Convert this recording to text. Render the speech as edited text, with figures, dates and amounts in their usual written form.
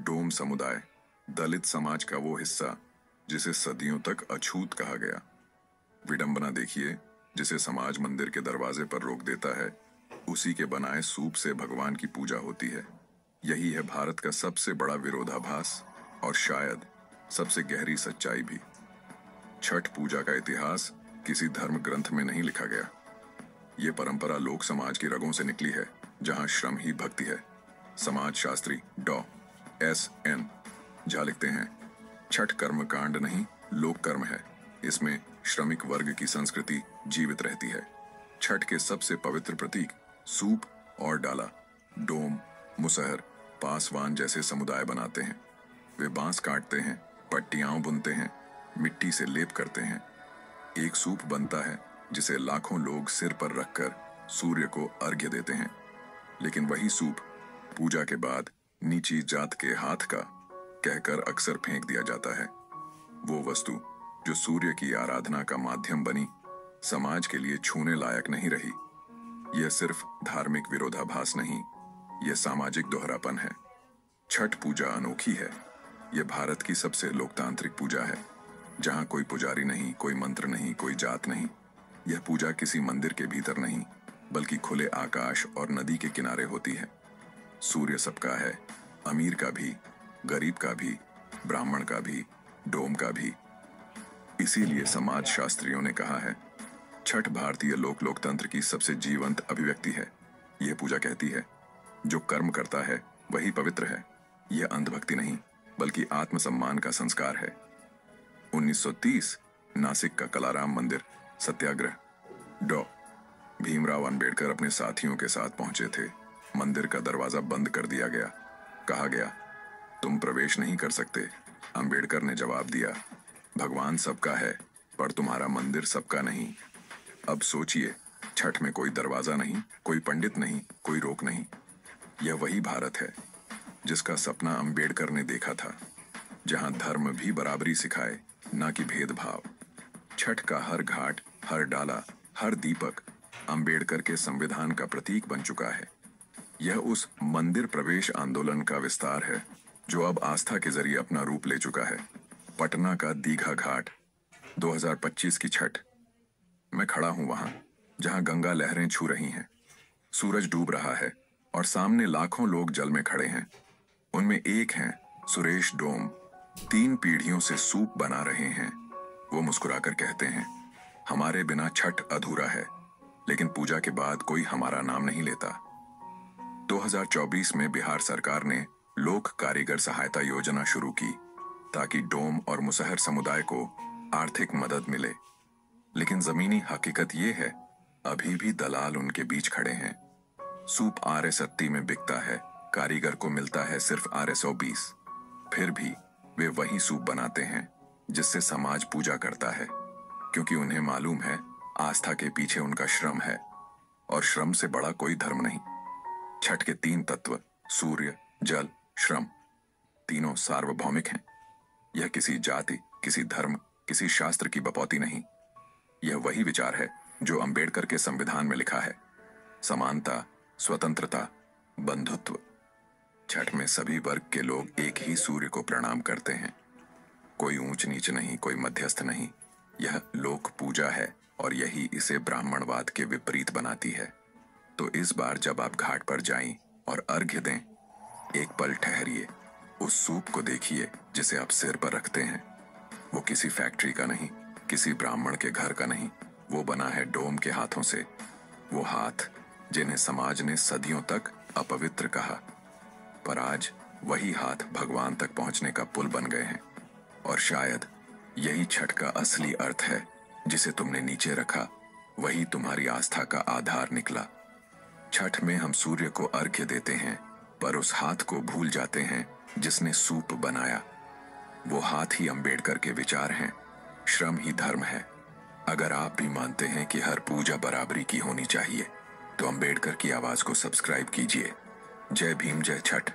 डोम समुदाय दलित समाज का वो हिस्सा जिसे सदियों तक अछूत कहा गया। विडंबना देखिए, जिसे समाज मंदिर के दरवाजे पर रोक देता है, उसी के बनाए सूप से भगवान की पूजा होती है। यही है भारत का सबसे बड़ा विरोधाभास और शायद सबसे गहरी सच्चाई भी। छठ पूजा का इतिहास किसी धर्म ग्रंथ में नहीं लिखा गया। ये परंपरा लोक समाज की रगों से निकली है, जहां श्रम ही भक्ति है। समाज शास्त्री डॉ S.N. झा लिखते हैं, छठ कर्म कांड नहीं, लोक कर्म है। इसमें श्रमिक वर्ग की संस्कृति जीवित रहती है। छठ के सबसे पवित्र प्रतीक सूप और डाला, डोम, मुसहर, पासवान जैसे समुदाय बनाते हैं। वे बांस काटते हैं, पट्टियां बुनते हैं, मिट्टी से लेप करते हैं। एक सूप बनता है जिसे लाखों लोग सिर पर रखकर सूर्य को अर्घ्य देते हैं। लेकिन वही सूप पूजा के बाद नीची जात के हाथ का कहकर अक्सर फेंक दिया जाता है। वो वस्तु जो सूर्य की आराधना का माध्यम बनी, समाज के लिए छूने लायक नहीं रही। यह सिर्फ धार्मिक विरोधाभास नहीं, यह सामाजिक दोहरापन है। छठ पूजा अनोखी है। यह भारत की सबसे लोकतांत्रिक पूजा है, जहां कोई पुजारी नहीं, कोई मंत्र नहीं, कोई जात नहीं। यह पूजा किसी मंदिर के भीतर नहीं, बल्कि खुले आकाश और नदी के किनारे होती है। सूर्य सबका है, अमीर का भी, गरीब का भी, ब्राह्मण का भी, डोम का भी। इसीलिए समाज शास्त्रियों ने कहा है, छठ भारतीय लोकतंत्र की सबसे जीवंत अभिव्यक्ति है। यह पूजा कहती है, जो कर्म करता है वही पवित्र है। यह अंधभक्ति नहीं, बल्कि आत्मसम्मान का संस्कार है। 1930 नासिक का कलाराम मंदिर सत्याग्रह। डॉ भीमराव अंबेडकर अपने साथियों के साथ पहुंचे थे। मंदिर का दरवाजा बंद कर दिया गया। कहा गया, तुम प्रवेश नहीं कर सकते। अंबेडकर ने जवाब दिया, भगवान सबका है, पर तुम्हारा मंदिर सबका नहीं। अब सोचिए, छठ में कोई दरवाजा नहीं, कोई पंडित नहीं, कोई रोक नहीं। यह वही भारत है जिसका सपना अंबेडकर ने देखा था, जहां धर्म भी बराबरी सिखाए, ना कि भेदभाव। छठ का हर घाट, हर डाला, हर दीपक अंबेडकर के संविधान का प्रतीक बन चुका है। यह उस मंदिर प्रवेश आंदोलन का विस्तार है, जो अब आस्था के जरिए अपना रूप ले चुका है। पटना का दीघा घाट, 2025 की छठ। मैं खड़ा हूं वहां जहां गंगा लहरें छू रही हैं, सूरज डूब रहा है और सामने लाखों लोग जल में खड़े हैं। उनमें एक हैं सुरेश डोम, 3 पीढ़ियों से सूप बना रहे हैं। वो मुस्कुराकर कहते हैं, हमारे बिना छठ अधूरा है। लेकिन पूजा के बाद कोई हमारा नाम नहीं लेता। 2024 में बिहार सरकार ने लोक कारीगर सहायता योजना शुरू की, ताकि डोम और मुसहर समुदाय को आर्थिक मदद मिले। लेकिन जमीनी हकीकत ये है, अभी भी दलाल उनके बीच खड़े हैं। सूप Rs80 में बिकता है, कारीगर को मिलता है सिर्फ Rs120। फिर भी वे वही सूप बनाते हैं जिससे समाज पूजा करता है, क्योंकि उन्हें मालूम है आस्था के पीछे उनका श्रम है, और श्रम से बड़ा कोई धर्म नहीं। छठ के 3 तत्व सूर्य, जल, श्रम, तीनों सार्वभौमिक हैं। यह किसी जाति, किसी धर्म, किसी शास्त्र की बपौती नहीं। यह वही विचार है जो अंबेडकर के संविधान में लिखा है, समानता, स्वतंत्रता, बंधुत्व। छठ में सभी वर्ग के लोग एक ही सूर्य को प्रणाम करते हैं। कोई ऊंच नीच नहीं, कोई मध्यस्थ नहीं। यह लोक पूजा है और यही इसे ब्राह्मणवाद के विपरीत बनाती है। तो इस बार जब आप घाट पर जाएं और अर्घ्य दें, एक पल ठहरिए, उस सूप को देखिए जिसे आप सिर पर रखते हैं। वो किसी फैक्ट्री का नहीं, किसी ब्राह्मण के घर का नहीं, वो बना है डोम के हाथों से। वो हाथ जिन्हें समाज ने सदियों तक अपवित्र कहा, पर आज वही हाथ भगवान तक पहुंचने का पुल बन गए हैं। और शायद यही छठ का असली अर्थ है। जिसे तुमने नीचे रखा, वही तुम्हारी आस्था का आधार निकला। छठ में हम सूर्य को अर्घ्य देते हैं, पर उस हाथ को भूल जाते हैं जिसने सूप बनाया। वो हाथ ही अंबेडकर के विचार हैं। श्रम ही धर्म है। अगर आप भी मानते हैं कि हर पूजा बराबरी की होनी चाहिए, तो अंबेडकर की आवाज को सब्सक्राइब कीजिए। जय भीम, जय छठ।